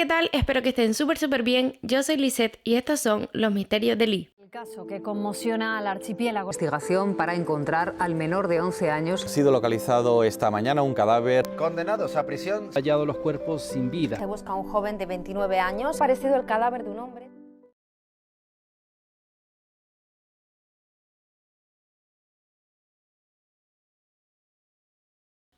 ¿qué tal? Espero que estén súper bien. Yo soy Lisette y estos son los misterios de Lee. El caso que conmociona al archipiélago. Investigación para encontrar al menor de 11 años. Ha sido localizado esta mañana un cadáver. Condenados a prisión. Hallado los cuerpos sin vida. Se busca a un joven de 29 años, parecido al cadáver de un hombre.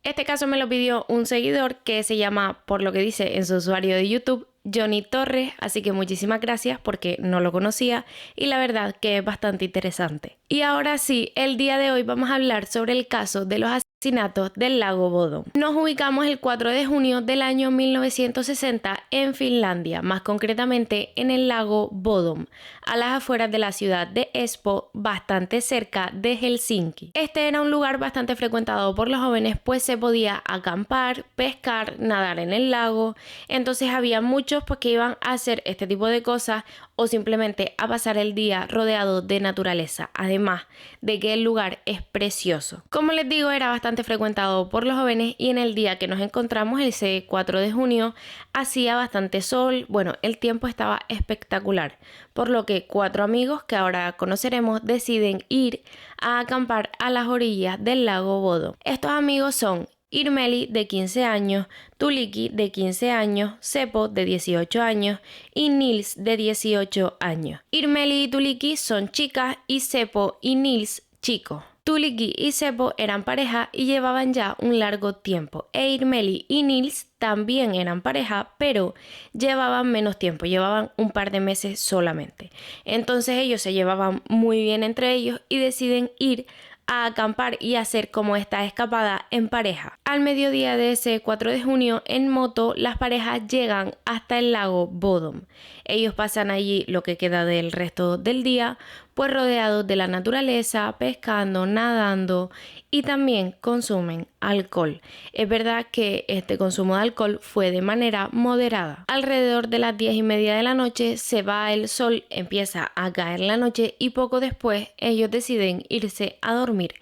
Este caso me lo pidió un seguidor que se llama, por lo que dice en su usuario de YouTube, Johnny Torres, así que muchísimas gracias porque no lo conocía y la verdad que es bastante interesante. Y ahora sí, el día de hoy vamos a hablar sobre el caso de los asesinatos del lago Bodom. Nos ubicamos el 4 de junio del año 1960 en Finlandia, más concretamente en el lago Bodom, a las afueras de la ciudad de Espoo, bastante cerca de Helsinki. Este era un lugar bastante frecuentado por los jóvenes, pues se podía acampar, pescar, nadar en el lago, entonces había muchos que iban a hacer este tipo de cosas o simplemente a pasar el día rodeado de naturaleza, además de que el lugar es precioso. Como les digo, era bastante frecuentado por los jóvenes y en el día que nos encontramos, ese 4 de junio, hacía bastante sol, bueno, el tiempo estaba espectacular, por lo que 4 amigos que ahora conoceremos deciden ir a acampar a las orillas del lago Bodom. Estos amigos son Irmeli, de 15 años, Tuliki, de 15 años, Seppo, de 18 años y Nils, de 18 años. Irmeli y Tuliki son chicas y Seppo y Nils chicos. Tuliki y Seppo eran pareja y llevaban ya un largo tiempo. Irmeli y Nils también eran pareja, pero llevaban menos tiempo, llevaban un par de meses solamente. Entonces ellos se llevaban muy bien entre ellos y deciden ir a acampar y hacer como esta escapada en pareja. Al mediodía de ese 4 de junio en moto las parejas llegan hasta el lago Bodom. Ellos pasan allí lo que queda del resto del día, pues rodeados de la naturaleza, pescando, nadando y también consumen alcohol. Es verdad que este consumo de alcohol fue de manera moderada. Alrededor de las 10:30 de la noche se va el sol, empieza a caer la noche y poco después ellos deciden irse a dormir.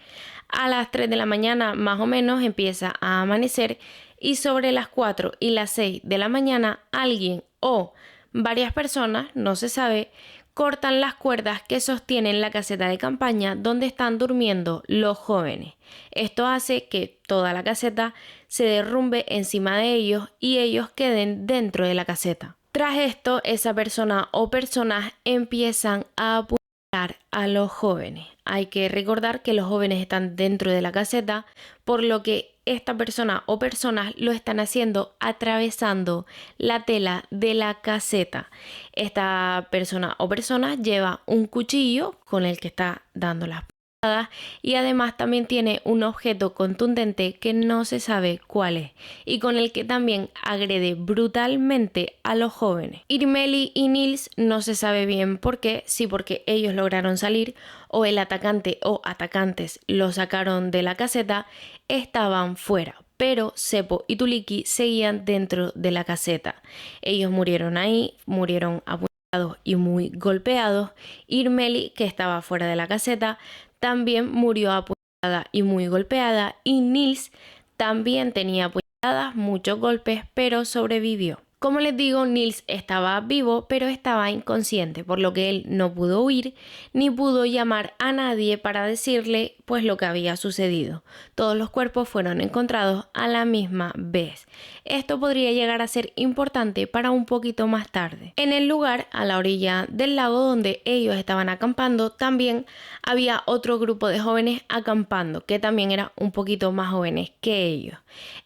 A las 3 de la mañana más o menos empieza a amanecer y sobre las 4 y las 6 de la mañana alguien o varias personas, no se sabe, cortan las cuerdas que sostienen la caseta de campaña donde están durmiendo los jóvenes. Esto hace que toda la caseta se derrumbe encima de ellos y ellos queden dentro de la caseta. Tras esto, esa persona o personas empiezan a apuñalar a los jóvenes. Hay que recordar que los jóvenes están dentro de la caseta, por lo que esta persona o personas lo están haciendo atravesando la tela de la caseta. Esta persona o personas lleva un cuchillo con el que está dando las puñaladas y además también tiene un objeto contundente que no se sabe cuál es y con el que también agrede brutalmente a los jóvenes. Irmeli y Nils no se sabe bien por qué, si porque ellos lograron salir o el atacante o atacantes lo sacaron de la caseta, estaban fuera, pero Seppo y Tuliki seguían dentro de la caseta. Ellos murieron ahí, murieron apuñalados y muy golpeados. Irmeli, que estaba fuera de la caseta, también murió apuñalada y muy golpeada, y Nils también tenía apuñaladas, muchos golpes, pero sobrevivió. Como les digo, Nils estaba vivo, pero estaba inconsciente, por lo que él no pudo huir ni pudo llamar a nadie para decirle pues lo que había sucedido. Todos los cuerpos fueron encontrados a la misma vez. Esto podría llegar a ser importante para un poquito más tarde. En el lugar, a la orilla del lago donde ellos estaban acampando, también había otro grupo de jóvenes acampando, que también eran un poquito más jóvenes que ellos.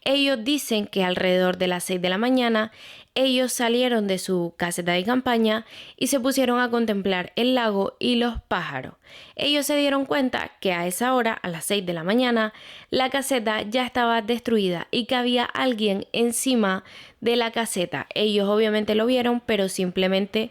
Ellos dicen que alrededor de las 6 de la mañana ellos salieron de su caseta de campaña y se pusieron a contemplar el lago y los pájaros. Ellos se dieron cuenta que a esa hora, a las 6 de la mañana, la caseta ya estaba destruida y que había alguien encima de la caseta. Ellos obviamente lo vieron, pero simplemente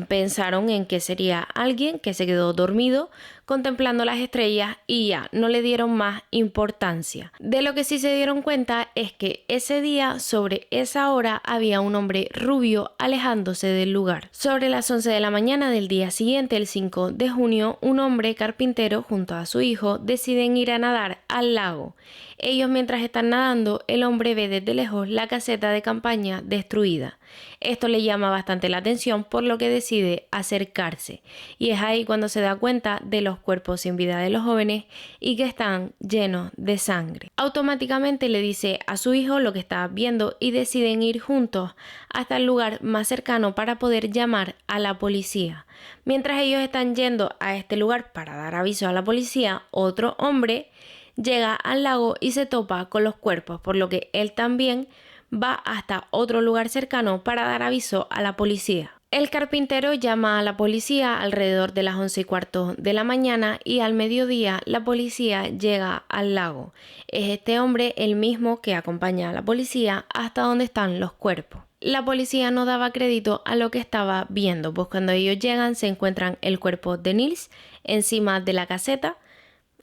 pensaron en que sería alguien que se quedó dormido contemplando las estrellas y ya, no le dieron más importancia. De lo que sí se dieron cuenta es que ese día, sobre esa hora, había un hombre rubio alejándose del lugar. Sobre las 11 de la mañana del día siguiente, el 5 de junio, un hombre carpintero junto a su hijo deciden ir a nadar al lago. Ellos, mientras están nadando, el hombre ve desde lejos la caseta de campaña destruida. Esto le llama bastante la atención, por lo que decide acercarse, y es ahí cuando se da cuenta de los cuerpos sin vida de los jóvenes y que están llenos de sangre. Automáticamente le dice a su hijo lo que está viendo y deciden ir juntos hasta el lugar más cercano para poder llamar a la policía. Mientras ellos están yendo a este lugar para dar aviso a la policía, otro hombre llega al lago y se topa con los cuerpos, por lo que él también va hasta otro lugar cercano para dar aviso a la policía. El carpintero llama a la policía alrededor de las 11:15 de la mañana y al mediodía la policía llega al lago. Es este hombre el mismo que acompaña a la policía hasta donde están los cuerpos. La policía no daba crédito a lo que estaba viendo, pues cuando ellos llegan se encuentran el cuerpo de Nils encima de la caseta.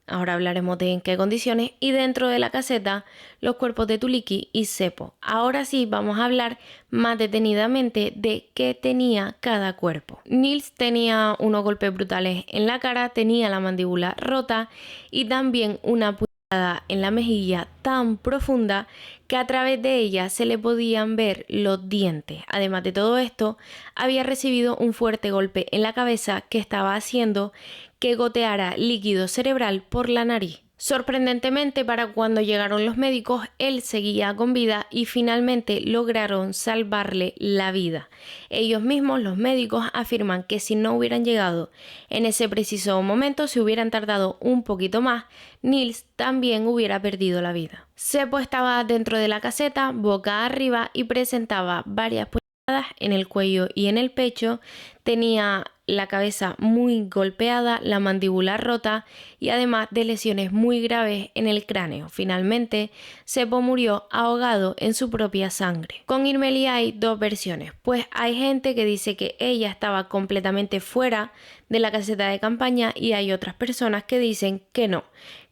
Ahora hablaremos de en qué condiciones, y dentro de la caseta los cuerpos de Tuliki y Seppo. Ahora sí vamos a hablar más detenidamente de qué tenía cada cuerpo. Nils tenía unos golpes brutales en la cara, tenía la mandíbula rota y también una puñalada en la mejilla tan profunda que a través de ella se le podían ver los dientes. Además de todo esto, había recibido un fuerte golpe en la cabeza que estaba haciendo que goteara líquido cerebral por la nariz. Sorprendentemente, para cuando llegaron los médicos, él seguía con vida y finalmente lograron salvarle la vida. Ellos mismos, los médicos, afirman que si no hubieran llegado en ese preciso momento, si hubieran tardado un poquito más, Nils también hubiera perdido la vida. Seppo estaba dentro de la caseta, boca arriba, y presentaba varias puñaladas en el cuello y en el pecho. Tenía la cabeza muy golpeada, la mandíbula rota y además de lesiones muy graves en el cráneo. Finalmente, Seppo murió ahogado en su propia sangre. Con Irmeli hay dos versiones, pues hay gente que dice que ella estaba completamente fuera de la caseta de campaña y hay otras personas que dicen que no,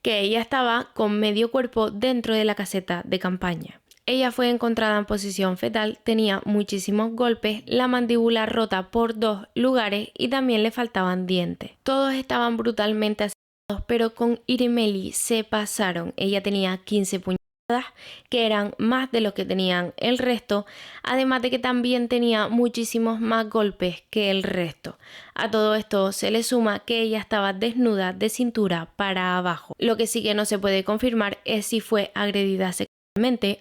que ella estaba con medio cuerpo dentro de la caseta de campaña. Ella fue encontrada en posición fetal, tenía muchísimos golpes, la mandíbula rota por 2 lugares y también le faltaban dientes. Todos estaban brutalmente asesinados, pero con Irmeli se pasaron. Ella tenía 15 puñaladas, que eran más de lo que tenían el resto, además de que también tenía muchísimos más golpes que el resto. A todo esto se le suma que ella estaba desnuda de cintura para abajo. Lo que sí que no se puede confirmar es si fue agredida sexualmente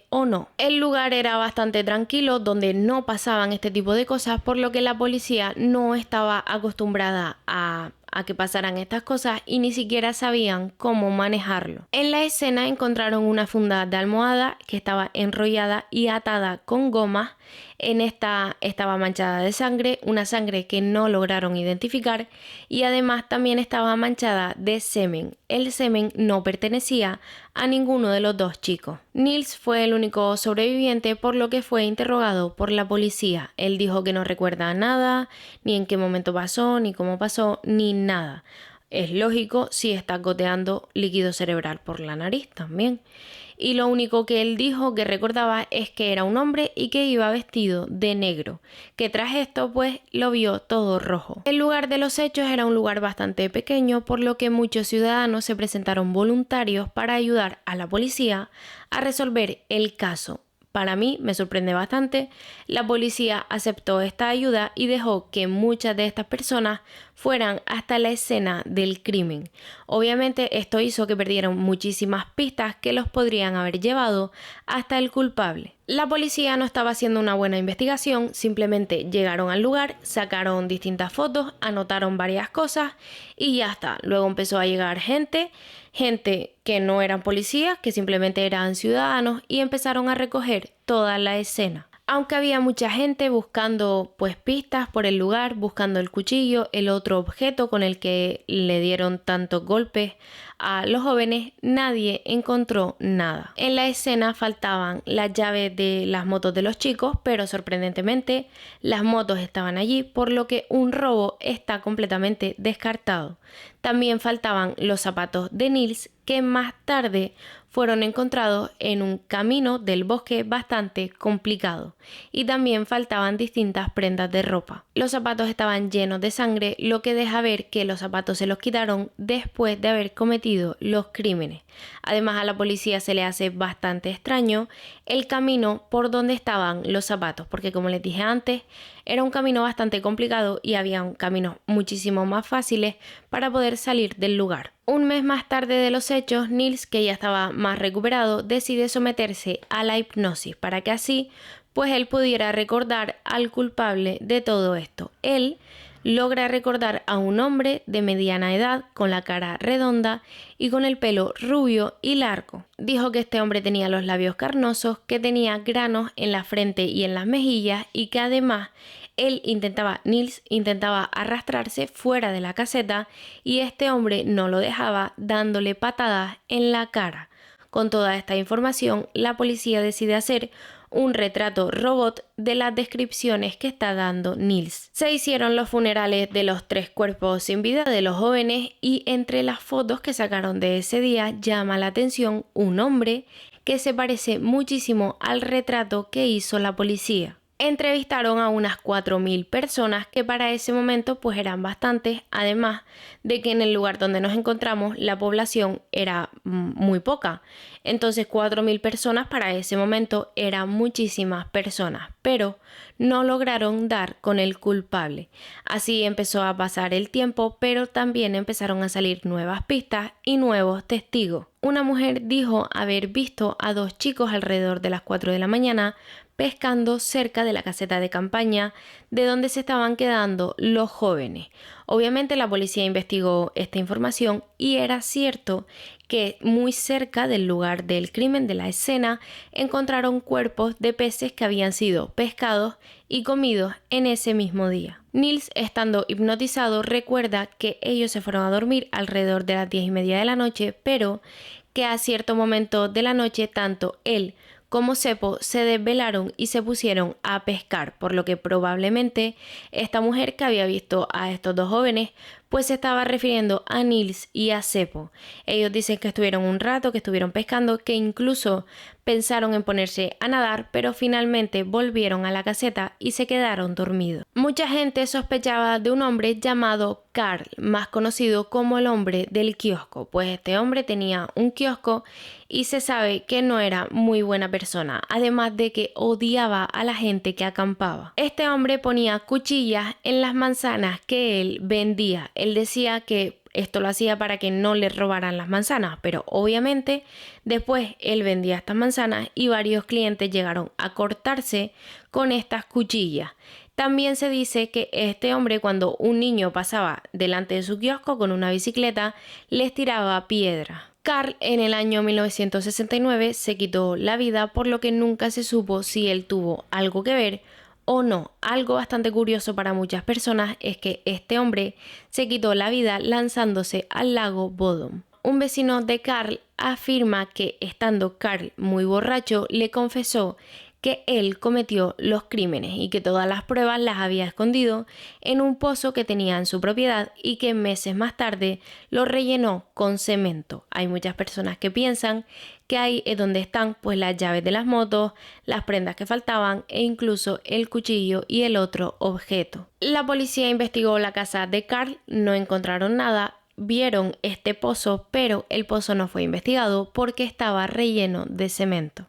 o no. El lugar era bastante tranquilo, donde no pasaban este tipo de cosas, por lo que la policía no estaba acostumbrada a que pasaran estas cosas y ni siquiera sabían cómo manejarlo. En la escena encontraron una funda de almohada que estaba enrollada y atada con gomas. En esta estaba manchada de sangre, una sangre que no lograron identificar, y además también estaba manchada de semen. El semen no pertenecía a ninguno de los dos chicos. Nils fue el único sobreviviente, por lo que fue interrogado por la policía. Él dijo que no recuerda nada, ni en qué momento pasó, ni cómo pasó, ni nada. Es lógico si está goteando líquido cerebral por la nariz también. Y lo único que él dijo que recordaba es que era un hombre y que iba vestido de negro, que tras esto pues lo vio todo rojo. El lugar de los hechos era un lugar bastante pequeño, por lo que muchos ciudadanos se presentaron voluntarios para ayudar a la policía a resolver el caso. Para mí me sorprende bastante. La policía aceptó esta ayuda y dejó que muchas de estas personas fueran hasta la escena del crimen. Obviamente esto hizo que perdieran muchísimas pistas que los podrían haber llevado hasta el culpable. La policía no estaba haciendo una buena investigación, simplemente llegaron al lugar, sacaron distintas fotos, anotaron varias cosas y ya está. Luego empezó a llegar gente que no eran policías, que simplemente eran ciudadanos, y empezaron a recoger toda la escena. Aunque había mucha gente buscando pues pistas por el lugar, buscando el cuchillo, el otro objeto con el que le dieron tantos golpes a los jóvenes, nadie encontró nada. En la escena faltaban las llaves de las motos de los chicos, pero sorprendentemente las motos estaban allí, por lo que un robo está completamente descartado. También faltaban los zapatos de Nils, que más tarde fueron encontrados en un camino del bosque bastante complicado, y también faltaban distintas prendas de ropa. Los zapatos estaban llenos de sangre, lo que deja ver que los zapatos se los quitaron después de haber cometido los crímenes. Además, a la policía se le hace bastante extraño el camino por donde estaban los zapatos, porque como les dije antes, era un camino bastante complicado y había caminos muchísimo más fáciles para poder salir del lugar. Un mes más tarde de los hechos, Nils, que ya estaba más recuperado, decide someterse a la hipnosis para que así pues él pudiera recordar al culpable de todo esto. Él logra recordar a un hombre de mediana edad, con la cara redonda y con el pelo rubio y largo. Dijo que este hombre tenía los labios carnosos, que tenía granos en la frente y en las mejillas y que además Nils intentaba arrastrarse fuera de la caseta y este hombre no lo dejaba, dándole patadas en la cara. Con toda esta información, la policía decide hacer un retrato robot de las descripciones que está dando Nils. Se hicieron los funerales de los 3 cuerpos sin vida de los jóvenes y entre las fotos que sacaron de ese día llama la atención un hombre que se parece muchísimo al retrato que hizo la policía. Entrevistaron a unas 4.000 personas, que para ese momento pues eran bastantes, además de que en el lugar donde nos encontramos la población era muy poca. Entonces 4.000 personas para ese momento eran muchísimas personas, pero no lograron dar con el culpable. Así empezó a pasar el tiempo, pero también empezaron a salir nuevas pistas y nuevos testigos. Una mujer dijo haber visto a 2 chicos alrededor de las 4 de la mañana pescando cerca de la caseta de campaña de donde se estaban quedando los jóvenes. Obviamente la policía investigó esta información y era cierto que muy cerca del lugar del crimen, de la escena, encontraron cuerpos de peces que habían sido pescados y comidos en ese mismo día. Nils, estando hipnotizado, recuerda que ellos se fueron a dormir alrededor de las 10:30 de la noche, pero que a cierto momento de la noche tanto él como Seppo se desvelaron y se pusieron a pescar, por lo que probablemente esta mujer que había visto a estos 2 jóvenes pues se estaba refiriendo a Nils y a Seppo. Ellos dicen que estuvieron un rato, que estuvieron pescando, que incluso pensaron en ponerse a nadar, pero finalmente volvieron a la caseta y se quedaron dormidos. Mucha gente sospechaba de un hombre llamado Carl, más conocido como el hombre del kiosco, pues este hombre tenía un kiosco y se sabe que no era muy buena persona, además de que odiaba a la gente que acampaba. Este hombre ponía cuchillas en las manzanas que él vendía. Él decía que esto lo hacía para que no le robaran las manzanas, pero obviamente después él vendía estas manzanas y varios clientes llegaron a cortarse con estas cuchillas. También se dice que este hombre, cuando un niño pasaba delante de su kiosco con una bicicleta, les tiraba piedra. Carl en el año 1969 se quitó la vida, por lo que nunca se supo si él tuvo algo que ver o no. Algo bastante curioso para muchas personas es que este hombre se quitó la vida lanzándose al lago Bodom. Un vecino de Carl afirma que, estando Carl muy borracho, le confesó que él cometió los crímenes y que todas las pruebas las había escondido en un pozo que tenía en su propiedad y que meses más tarde lo rellenó con cemento. Hay muchas personas que piensan que ahí es donde están pues las llaves de las motos, las prendas que faltaban e incluso el cuchillo y el otro objeto. La policía investigó la casa de Carl, no encontraron nada. Vieron este pozo, pero el pozo no fue investigado porque estaba relleno de cemento.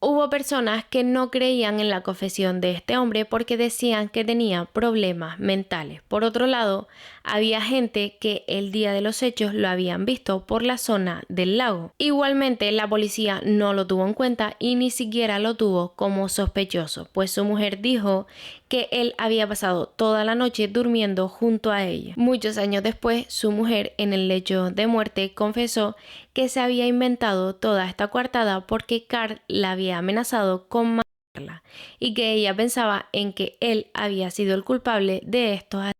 Hubo personas que no creían en la confesión de este hombre porque decían que tenía problemas mentales. Por otro lado, había gente que el día de los hechos lo habían visto por la zona del lago. Igualmente, la policía no lo tuvo en cuenta y ni siquiera lo tuvo como sospechoso, pues su mujer dijo que él había pasado toda la noche durmiendo junto a ella. Muchos años después, su mujer en el lecho de muerte confesó que se había inventado toda esta coartada porque Carl la había amenazado con y que ella pensaba en que él había sido el culpable de estos asesinatos.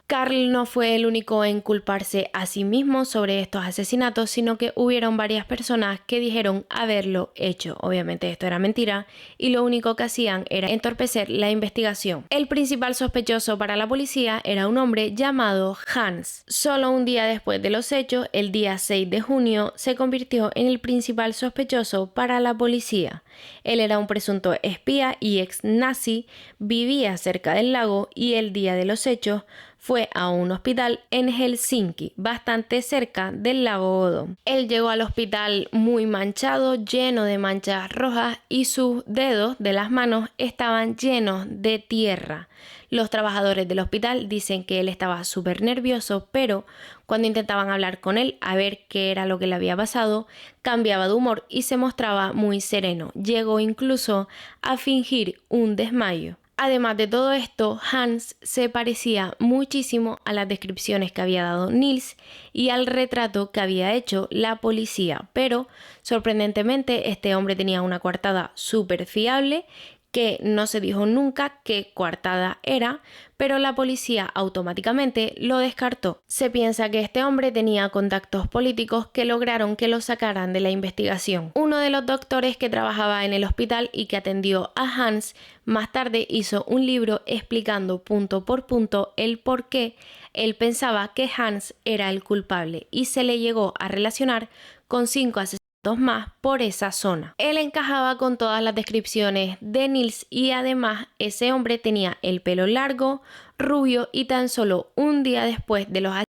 Carl no fue el único en culparse a sí mismo sobre estos asesinatos, sino que hubieron varias personas que dijeron haberlo hecho. Obviamente esto era mentira y lo único que hacían era entorpecer la investigación. El principal sospechoso para la policía era un hombre llamado Hans. Solo un día después de los hechos, el día 6 de junio, se convirtió en el principal sospechoso para la policía. Él era un presunto espía y ex nazi, vivía cerca del lago y el día de los hechos fue a un hospital en Helsinki, bastante cerca del lago Odom. Él llegó al hospital muy manchado, lleno de manchas rojas y sus dedos de las manos estaban llenos de tierra. Los trabajadores del hospital dicen que él estaba súper nervioso, pero cuando intentaban hablar con él a ver qué era lo que le había pasado, cambiaba de humor y se mostraba muy sereno. Llegó incluso a fingir un desmayo. Además de todo esto, Hans se parecía muchísimo a las descripciones que había dado Nils y al retrato que había hecho la policía, pero sorprendentemente este hombre tenía una coartada súper fiable que no se dijo nunca qué coartada era, pero la policía automáticamente lo descartó. Se piensa que este hombre tenía contactos políticos que lograron que lo sacaran de la investigación. Uno de los doctores que trabajaba en el hospital y que atendió a Hans más tarde hizo un libro explicando punto por punto el por qué él pensaba que Hans era el culpable y se le llegó a relacionar con 5 asesinatos más por esa zona. Él encajaba con todas las descripciones de Nils y además ese hombre tenía el pelo largo, rubio y tan solo un día después de los asesinatos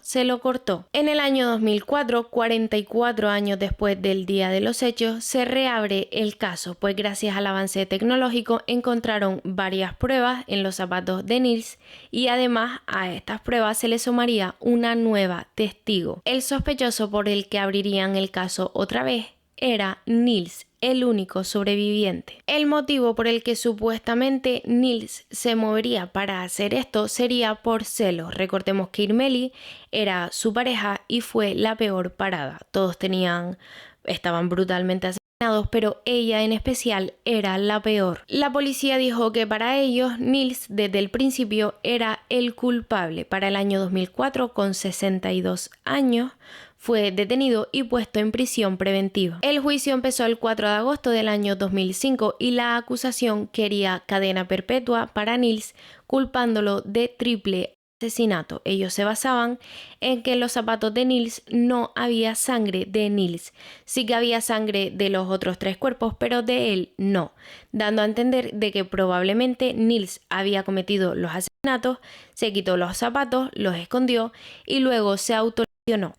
se lo cortó. En el año 2004, 44 años después del día de los hechos, se reabre el caso, pues gracias al avance tecnológico encontraron varias pruebas en los zapatos de Nils y además a estas pruebas se le sumaría una nueva testigo. El sospechoso por el que abrirían el caso otra vez era Nils, el único sobreviviente. El motivo por el que supuestamente Nils se movería para hacer esto sería por celos. Recordemos que Irmeli era su pareja y fue la peor parada. Todos estaban brutalmente asesinados, pero ella en especial era la peor. La policía dijo que para ellos Nils desde el principio era el culpable. Para el año 2004, con 62 años, fue detenido y puesto en prisión preventiva. El juicio empezó el 4 de agosto del año 2005 y la acusación quería cadena perpetua para Nils, culpándolo de triple asesinato. Ellos se basaban en que en los zapatos de Nils no había sangre de Nils. Sí que había sangre de los otros 3 cuerpos, pero de él no, dando a entender de que probablemente Nils había cometido los asesinatos, se quitó los zapatos, los escondió y luego se autolesionó.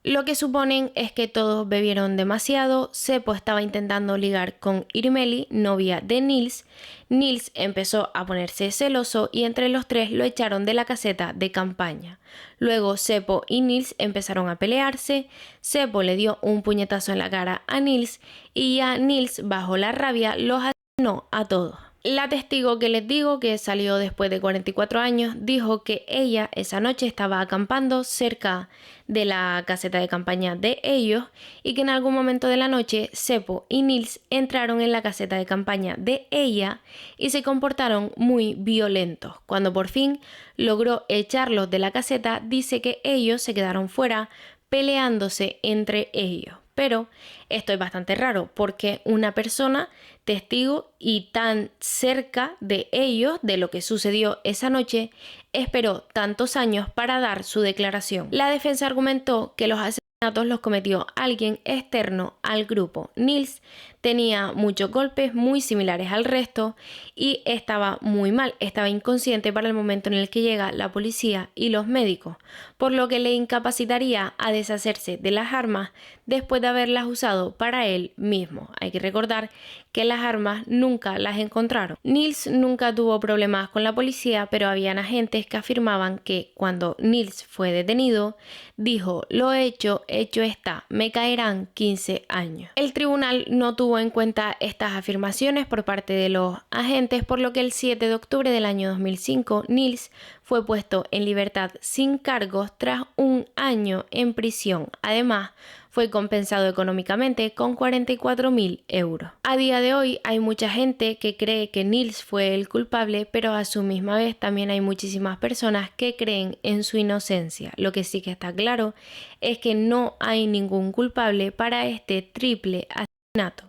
Lo que suponen es que todos bebieron demasiado. Seppo estaba intentando ligar con Irmeli, novia de Nils. Nils empezó a ponerse celoso y entre los 3 lo echaron de la caseta de campaña. Luego Seppo y Nils empezaron a pelearse. Seppo le dio un puñetazo en la cara a Nils y ya Nils, bajo la rabia, los asesinó a todos. La testigo que les digo, que salió después de 44 años, dijo que ella esa noche estaba acampando cerca de la caseta de campaña de ellos y que en algún momento de la noche Seppo y Nils entraron en la caseta de campaña de ella y se comportaron muy violentos. Cuando por fin logró echarlos de la caseta, dice que ellos se quedaron fuera peleándose entre ellos. Pero esto es bastante raro porque una persona testigo y tan cerca de ellos, de lo que sucedió esa noche, esperó tantos años para dar su declaración. La defensa argumentó que los asesinatos los cometió alguien externo al grupo. Nils tenía muchos golpes muy similares al resto y estaba muy mal, estaba inconsciente para el momento en el que llega la policía y los médicos, por lo que le incapacitaría a deshacerse de las armas después de haberlas usado para él mismo. Hay que recordar que las armas nunca las encontraron. Nils nunca tuvo problemas con la policía, pero habían agentes que afirmaban que cuando Nils fue detenido, dijo: lo hecho, hecho está, me caerán 15 años. El tribunal no tuvo tuvo en cuenta estas afirmaciones por parte de los agentes, por lo que el 7 de octubre del año 2005 Nils fue puesto en libertad sin cargos tras un año en prisión. Además, fue compensado económicamente con 44.000 euros. A día de hoy hay mucha gente que cree que Nils fue el culpable, pero a su misma vez también hay muchísimas personas que creen en su inocencia. Lo que sí que está claro es que no hay ningún culpable para este triple asesinato.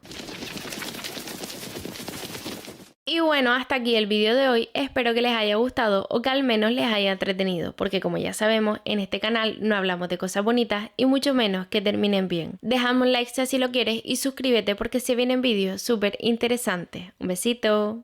Y bueno, hasta aquí el vídeo de hoy, espero que les haya gustado o que al menos les haya entretenido, porque como ya sabemos, en este canal no hablamos de cosas bonitas y mucho menos que terminen bien. Déjame un like si así lo quieres y suscríbete porque se vienen vídeos súper interesantes. Un besito.